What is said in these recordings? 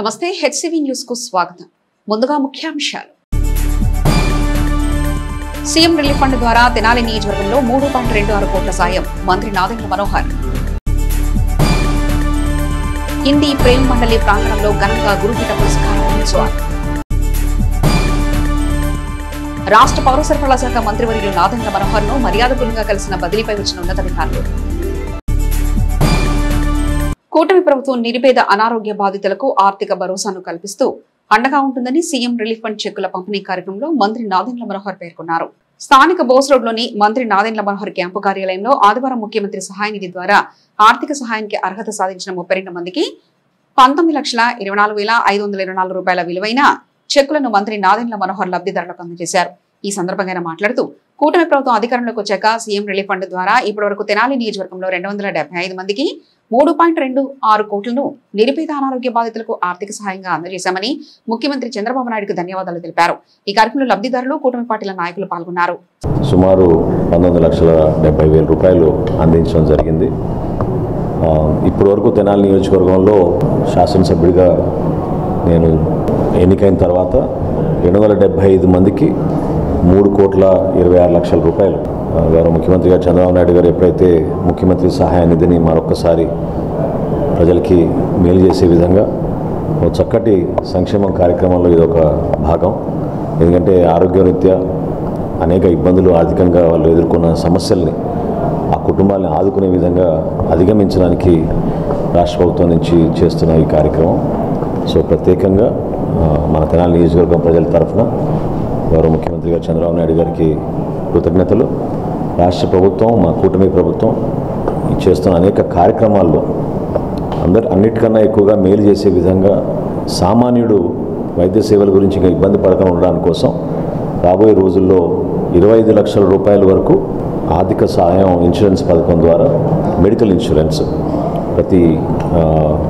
నమస్తే HCV news కు స్వాగతం. ముందుగా ముఖ్యాంశాలు. సీఎం రిలీఫ్ ఫండ్ ద్వారా తెనాలి నియోజకవర్గంలో 3.26 కోట్ల సాయం మంత్రి నాదెండ్ల మనోహర్. హిందీ ప్రేమ మండలి ప్రాంగణంలో ఘనంగా గురుపీఠ పురస్కారం. రాష్ట్ర పౌర సరఫరాల శాఖ మంత్రివర్యులు నాదెండ్ల మనోహర్ ను మర్యాదపూర్వకంగా కలిసిన బదిలీపై వచ్చిన ఉన్నతాధికారులు. కూటమి ప్రభుత్వం నిరుపేద అనారోగ్య బాధితులకు ఆర్థిక భరోసాను కల్పిస్తూ అండగా ఉంటుందని సీఎం రిలీఫ్ ఫండ్ చెక్కుల పంపిణీ కార్యక్రమంలో మంత్రి నాదెండ్ల మనోహర్ పేర్కొన్నారు. స్థానిక బోస్ రోడ్లోని మంత్రి నాదెండ్ల మనోహర్ క్యాంపు కార్యాలయంలో ఆదివారం ముఖ్యమంత్రి సహాయ నిధి ద్వారా ఆర్థిక సహాయానికి అర్హత సాధించిన 32 మందికి 19,24,524 రూపాయల విలువైన చెక్కులను మంత్రి నాదెండ్ల మనోహర్ లబ్ధిదారులకు అందజేశారు. ఈ సందర్భంగా ఆయన మాట్లాడుతూ కూటమి ప్రభుత్వం అధికారంలోకి వచ్చాక సీఎం రిలీఫ్ ఫండ్ ద్వారా ఇప్పటివరకు తెనాలి నియోజకవర్గంలో 275 మందికి 3.26 కోట్లను నిరుపేద అనారోగ్య బాధితులకు ఆర్థిక సహాయంగా అందజేశామని ముఖ్యమంత్రి చంద్రబాబు నాయుడుకు ధన్యవాదాలు తెలిపారు. ఈ కార్యక్రమంలో లబ్ధిదారులు కూటమి పార్టీల నాయకులు పాల్గొన్నారు. సుమారు 19,70,000 రూపాయలు అందించడం జరిగింది. ఇప్పటి వరకు తెనాలి నియోజకవర్గంలో శాసనసభ్యుడిగా నేను ఎన్నికైన తర్వాత 275 మందికి 3,26,00,000 రూపాయలు గౌరవ ముఖ్యమంత్రి గారు చంద్రబాబు నాయుడు గారు ఎప్పుడైతే ముఖ్యమంత్రి సహాయ నిధిని మరొకసారి ప్రజలకి మేలు చేసే విధంగా ఒక చక్కటి సంక్షేమం కార్యక్రమంలో ఇది ఒక భాగం. ఎందుకంటే ఆరోగ్యరీత్యా అనేక ఇబ్బందులు ఆర్థికంగా వాళ్ళు ఎదుర్కొన్న సమస్యల్ని ఆ కుటుంబాలను ఆదుకునే విధంగా అధిగమించడానికి రాష్ట్ర ప్రభుత్వం నుంచి చేస్తున్న ఈ కార్యక్రమం. సో ప్రత్యేకంగా మన తెనాలి నియోజకవర్గం ప్రజల తరఫున గౌరవ ముఖ్యమంత్రి గారు చంద్రబాబు నాయుడు గారికి కృతజ్ఞతలు. రాష్ట్ర ప్రభుత్వం మా కూటమి ప్రభుత్వం చేస్తున్న అనేక కార్యక్రమాల్లో అన్నిటికన్నా ఎక్కువగా మేలు చేసే విధంగా సామాన్యుడు వైద్య సేవల గురించి ఇబ్బంది పడకుండా ఉండడానికి కోసం రాబోయే రోజుల్లో 25 లక్షల రూపాయల వరకు ఆర్థిక సహాయం ఇన్సూరెన్స్ పథకం ద్వారా మెడికల్ ఇన్సూరెన్స్ ప్రతి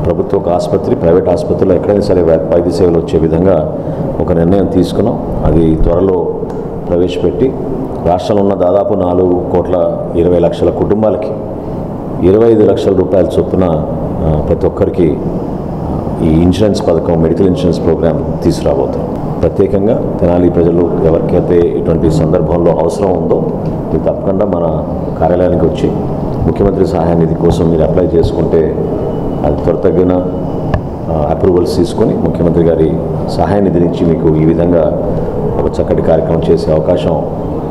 ప్రభుత్వ ఆసుపత్రి ప్రైవేట్ ఆసుపత్రిలో ఎక్కడైనా సరే వైద్య సేవలు వచ్చే విధంగా ఒక నిర్ణయం తీసుకున్నాం. అది త్వరలో ప్రవేశపెట్టి రాష్ట్రంలో ఉన్న దాదాపు 4,20,00,000 కుటుంబాలకి 25 లక్షల రూపాయల చొప్పున ప్రతి ఒక్కరికి ఈ ఇన్సూరెన్స్ పథకం మెడికల్ ఇన్సూరెన్స్ ప్రోగ్రాం తీసుకురాబోతాం. ప్రత్యేకంగా తెనాలి ప్రజలు ఎవరికైతే ఇటువంటి సందర్భంలో అవసరం ఉందో మీరు తప్పకుండా మన కార్యాలయానికి వచ్చి ముఖ్యమంత్రి సహాయ నిధి కోసం మీరు అప్లై చేసుకుంటే అది త్వరితగిన అప్రూవల్స్ తీసుకొని ముఖ్యమంత్రి గారి సహాయ నిధి నుంచి మీకు ఈ విధంగా ఒక చక్కటి కార్యక్రమం చేసే అవకాశం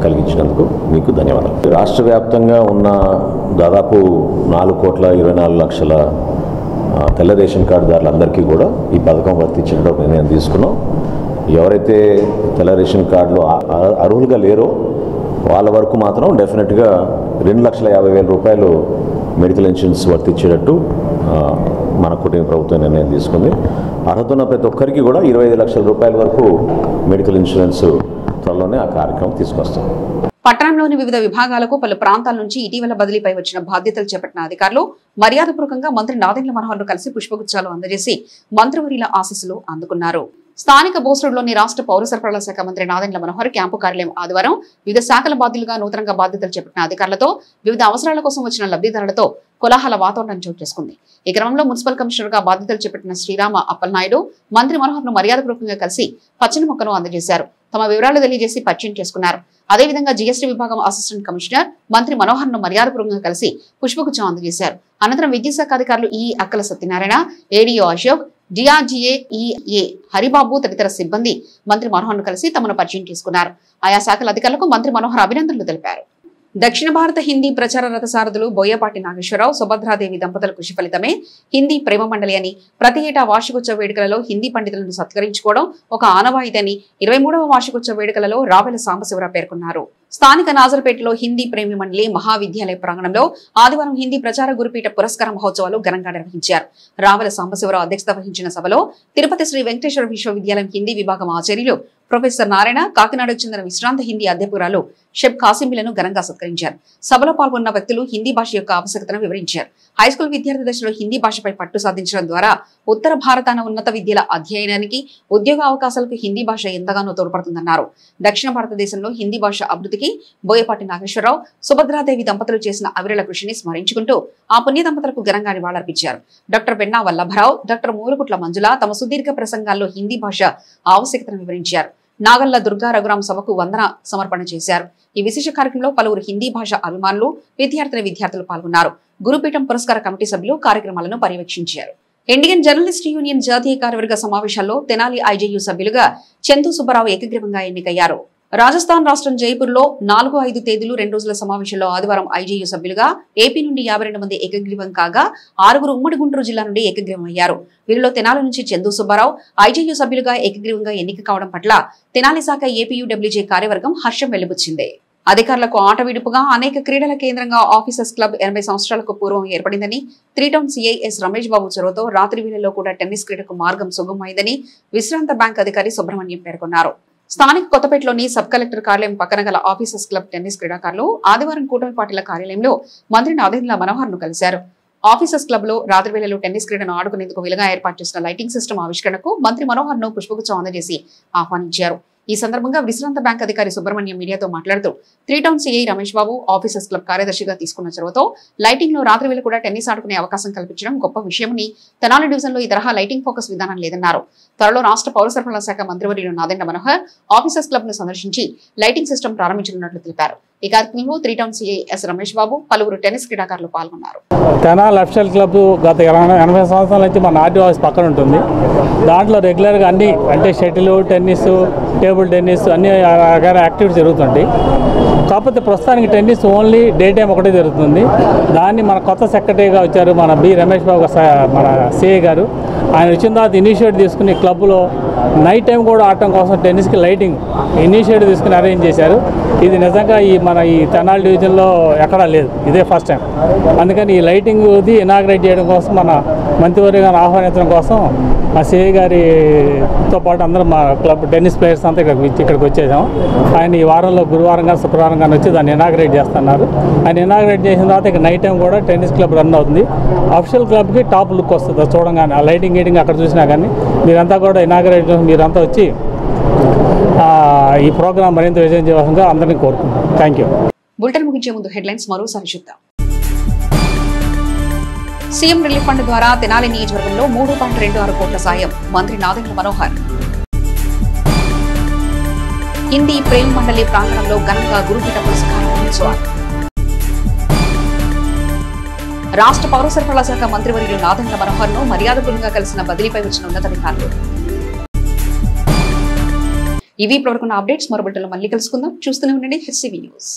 కలిగించినందుకు మీకు ధన్యవాదాలు. రాష్ట్ర వ్యాప్తంగా ఉన్న దాదాపు 4,24,00,000 తెల్ల రేషన్ కార్డుదారులందరికీ కూడా ఈ పథకం వర్తించడం నిర్ణయం తీసుకున్నాం. ఎవరైతే తెల్ల రేషన్ కార్డులో అర్హులుగా లేరో వాళ్ళ వరకు మాత్రం డెఫినెట్గా 2,50,000 రూపాయలు మెడికల్ ఇన్సూరెన్స్ వర్తించేటట్టు మన కుటుంబ ప్రభుత్వం నిర్ణయం తీసుకుంది. అర్హత ఉన్న ప్రతి ఒక్కరికి కూడా 25 లక్షల రూపాయల వరకు మెడికల్ ఇన్సూరెన్స్ త్వరలోనే ఆ కార్యక్రమం తీసుకొస్తాం. పట్టణంలోని వివిధ విభాగాలకు పలు ప్రాంతాల నుంచి ఇటీవల బదిలీపై వచ్చిన బాధ్యతలు చేపట్టిన అధికారులు మర్యాదపూర్వకంగా మంత్రి నాదెండ్ల మనోహర్ను కలిసి పుష్పగుచ్చాలు అందజేసి మంత్రివర్యుల ఆశీస్సులు అందుకున్నారు. స్థానిక బోస్రోడ్లోని రాష్ట్ర పౌర సరఫరాల శాఖ మంత్రి నాదెండ్ల మనోహర్ క్యాంపు కార్యాలయం ఆదివారం వివిధ శాఖల బాధ్యులుగా నూతనంగా బాధ్యతలు చేపట్టిన అధికారులతో వివిధ అవసరాల కోసం వచ్చిన లబ్ధిదారులతో కోలాహల వాతావరణం చోటు చేసుకుంది. ఈ క్రమంలో మున్సిపల్ కమిషనర్ గా బాధ్యతలు చేపట్టిన శ్రీరామ అప్పలనాయుడు మంత్రి మనోహర్ ను మర్యాదపూర్వకంగా కలిసి పచ్చని మొక్కను అందజేశారు. తమ వివరాలు తెలియజేసి పరిచయం చేసుకున్నారు. అదేవిధంగా జీఎస్టీ విభాగం అసిస్టెంట్ కమిషనర్ మంత్రి మనోహర్ ను మర్యాదపూర్వకంగా కలిసి పుష్పగుచ్చం అందజేశారు. అనంతరం విద్యాశాఖ అధికారులు ఈ అక్కల సత్యనారాయణ, ఏడీఓ అశోక్, డిఆర్జీఏ ఈఏ హరిబాబు తదితర సిబ్బంది మంత్రి మనోహర్ ను కలిసి తమను పరిచయం చేసుకున్నారు. ఆయా శాఖల అధికారులకు మంత్రి మనోహర్ అభినందనలు తెలిపారు. దక్షిణ భారత హిందీ ప్రచార రథసారథులు బోయపాటి నాగేశ్వరరావు, సుభద్రాదేవి దంపతుల కృషి ఫలితమే హిందీ ప్రేమ మండలి అని, ప్రతి ఏటా వార్షికోత్సవ వేడుకలలో హిందీ పండితులను సత్కరించుకోవడం ఒక ఆనవాయితీ 23వ వార్షికోత్సవ వేడుకలలో రావెల సాంబశివరావు పేర్కొన్నారు. స్థానిక నాజర్పేటలో హిందీ ప్రేమి మండలి మహావిద్యాలయ ప్రాంగణంలో ఆదివారం హిందీ ప్రచార గురుపీఠ పురస్కార మహోత్సవాలు ఘనంగా నిర్వహించారు. రావెల సాంబశివరావు అధ్యక్షత వహించిన సభలో తిరుపతి శ్రీ వెంకటేశ్వర విశ్వవిద్యాలయం హిందీ విభాగం ఆచార్యులు ప్రొఫెసర్ నారాయణ, కాకినాడకు చెందిన విశ్రాంత హిందీ అధ్యాపకురాలు షెబ్ కాసిమిలను ఘనంగా సత్కరించారు. సభలో పాల్గొన్న వ్యక్తులు హిందీ భాష యొక్క ఆవశ్యకతను వివరించారు. హైస్కూల్ విద్యార్థి దశలో హిందీ భాషపై పట్టు సాధించడం ద్వారా ఉత్తర భారతాన ఉన్నత విద్యల అధ్యయనానికి, ఉద్యోగ అవకాశాలకు హిందీ భాష ఎంతగానో తోడ్పడుతుందన్నారు. దక్షిణ భారతదేశంలో హిందీ భాష అభివృద్ధికి బోయపాటి నాగేశ్వరరావు, సుభద్రాదేవి దంపతులు చేసిన అవిరళ కృషిని స్మరించుకుంటూ ఆ పుణ్య దంపతులకు ఘనంగా నివాళులర్పించారు. డాక్టర్ బెన్నా వల్లభరావు, డాక్టర్ మూలకుట్ల మంజుల తమ సుదీర్ఘ ప్రసంగాల్లో హిందీ భాష ఆవశ్యకతను వివరించారు. నాగల్ల దుర్గా రఘురాం సభకు వందన సమర్పణ చేశారు. ఈ విశేష కార్యక్రమంలో పలువురు హిందీ భాష అభిమానులు, విద్యార్థులు పాల్గొన్నారు. గురుపీఠం పురస్కార కమిటీ సభ్యులు కార్యక్రమాలను పర్యవేక్షించారు. ఇండియన్ జర్నలిస్ట్ యూనియన్ జాతీయ కార్యవర్గ సమావేశాల్లో తెనాలి ఐజేయు సభ్యులుగా చందు సుబ్బారావు ఏకగ్రీవంగా ఎన్నికయ్యారు. రాజస్థాన్ రాష్ట్రం జైపూర్లో 4-5 తేదీలు 2 రోజుల సమావేశంలో ఆదివారం ఐజేయు సభ్యులుగా ఏపీ నుండి 52 మంది ఏకగ్రీవం కాగా 6 ఉమ్మడి గుంటూరు జిల్లా నుండి ఏకగ్రీవం అయ్యారు. వీరిలో తెనాలి నుంచి చందు సుబ్బారావు ఐజేయు సభ్యులుగా ఏకగ్రీవంగా ఎన్నిక కావడం పట్ల తెనాలి శాఖ ఏపీయూడబ్ల్యూజే కార్యవర్గం హర్షం వెలిబుచ్చింది. అధికారులకు ఆట విడుపుగా అనేక క్రీడల కేంద్రంగా ఆఫీసర్స్ క్లబ్ 80 సంవత్సరాలకు పూర్వం ఏర్పడిందని, 3 town CI yes Ramesh Babu చొరవతో రాత్రి వేళల్లో కూడా టెన్నిస్ క్రీడకు మార్గం సుగమమైందని విశ్రాంత బ్యాంక్ అధికారి సుబ్రహ్మణ్యం పేర్కొన్నారు. స్థానిక కొత్తపేటలోని సబ్ కలెక్టర్ కార్యాలయం పక్కన గల ఆఫీసర్స్ క్లబ్ టెన్నిస్ క్రీడాకారులు ఆదివారం కూటమి పార్టీల కార్యాలయంలో మంత్రి నాదెండ్ల మనోహర్ ను కలిశారు. ఆఫీసర్స్ క్లబ్ లో రాత్రి వేళలో టెన్నిస్ క్రీడను ఆడుకునేందుకు వీలుగా ఏర్పాటు చేసిన లైటింగ్ సిస్టమ్ ఆవిష్కరణకు మంత్రి మనోహర్ ను పుష్పగుచ్చం అందజేసి ఆహ్వానించారు. ఈ సందర్భంగా విశ్రాంత బ్యాంక్ అధికారి సుబ్రహ్మణ్యం మీడియాతో మాట్లాడుతూ 3 town CI Ramesh Babu officers club కార్యదర్శిగా తీసుకున్న చొరవతో లైటింగ్ లో రాత్రి వేళ కూడా టెన్నిస్ ఆడుకునే అవకాశం కల్పించడం గొప్ప విషయమని, తెనాలి డివిజన్ లో ఈ తరహా లైటింగ్ ఫోకస్ విధానం లేదన్నారు. త్వరలో రాష్ట్ర పౌర సరఫరాల శాఖ మంత్రివర్యులు నాదెండ్ల మనోహర్ ఆఫీసర్స్ క్లబ్ ను సందర్శించి లైటింగ్ సిస్టమ్ ప్రారంభించనున్నట్లు తెలిపారు. ఈ కార్యక్రమంలో 3 town CI yes Ramesh Babu, పలువురు టెన్నిస్ క్రీడాకారులు పాల్గొన్నారు. తెనాలి అఫీషియల్ క్లబ్ గత 80 సంవత్సరాల నుంచి మన ఆర్టీఓ ఆఫీస్ పక్కన ఉంటుంది. దాంట్లో రెగ్యులర్గా అన్ని అంటే షటిల్, టెన్నిస్, టేబుల్ టెన్నిస్ అన్ని యాక్టివిటీస్ జరుగుతుంటాయి. కాకపోతే ప్రస్తుతానికి టెన్నిస్ ఓన్లీ డే టైం ఒకటే జరుగుతుంది. దాన్ని మన కొత్త సెక్రటరీగా వచ్చారు మన బి రమేష్ బాబు, మన సిఐ గారు. ఆయన వచ్చిన తర్వాత ఇనిషియేటివ్ తీసుకుని క్లబ్లో నైట్ టైం కూడా ఆడటం కోసం టెన్నిస్కి లైటింగ్ ఇనిషియేటివ్ తీసుకుని అరేంజ్ చేశారు. ఇది నిజంగా ఈ తెనాలి డివిజన్లో ఎక్కడా లేదు, ఇదే ఫస్ట్ టైం. అందుకని ఈ లైటింగ్ది ఇనాగ్రేట్ చేయడం కోసం మన మంత్రివర్గ గారిని ఆహ్వానించడం కోసం మా సిఐ గారితో పాటు అందరం మా క్లబ్ టెన్నిస్ ప్లేయర్స్ అంతా ఇక్కడికి వచ్చేసాం. ఆయన ఈ వారంలో గురువారం కానీ శుక్రవారం కానీ వచ్చి దాన్ని ఇనాగ్రేట్ చేస్తున్నారు. ఆయన ఇనాగ్రేట్ చేసిన తర్వాత ఇక నైట్ టైం కూడా టెన్నిస్ క్లబ్ రన్ అవుతుంది. అఫీషియల్ క్లబ్కి టాప్ లుక్ వస్తుంది చూడంగానే, ఆ లైటింగ్ గీటింగ్ అక్కడ చూసినా కానీ. మీరంతా కూడా ఇనాగ్రేట్ మీరంతా వచ్చి ఈ ప్రోగ్రాం మరింత విజయం చేయవలసిందిగా అందరినీ కోరుకుంటున్నాం. Thank you. బులెటిన్ ముగించే ముందు హెడ్లైన్స్ మరోసారి చూద్దాం. సీఎం రిలీఫ్ ఫండ్ ద్వారా తెనాలి నియోజకవర్గంలో 3.26 కోట్ల సాయం, మంత్రి నాదెండ్ల మనోహర్. హిందీ ప్రేమ్ మండలి ప్రాంగణంలో ఘనంగా గురుపీఠ పురస్కారం మహోత్సవం. రాష్ట్ర పౌర సరఫరాల శాఖ మంత్రివర్యులు నాదెండ్ల మనోహర్ ను మర్యాదపూర్వకంగా కలిసిన బదిలీపై వచ్చిన ఉన్నతాధికారులు. ఇవి ఇప్పటివరకున్న అప్డేట్స్. మరో బులెటిన్లో మళ్ళీ కలుసుకుందాం. చూస్తూనే ఉండండి హెచ్సివి న్యూస్.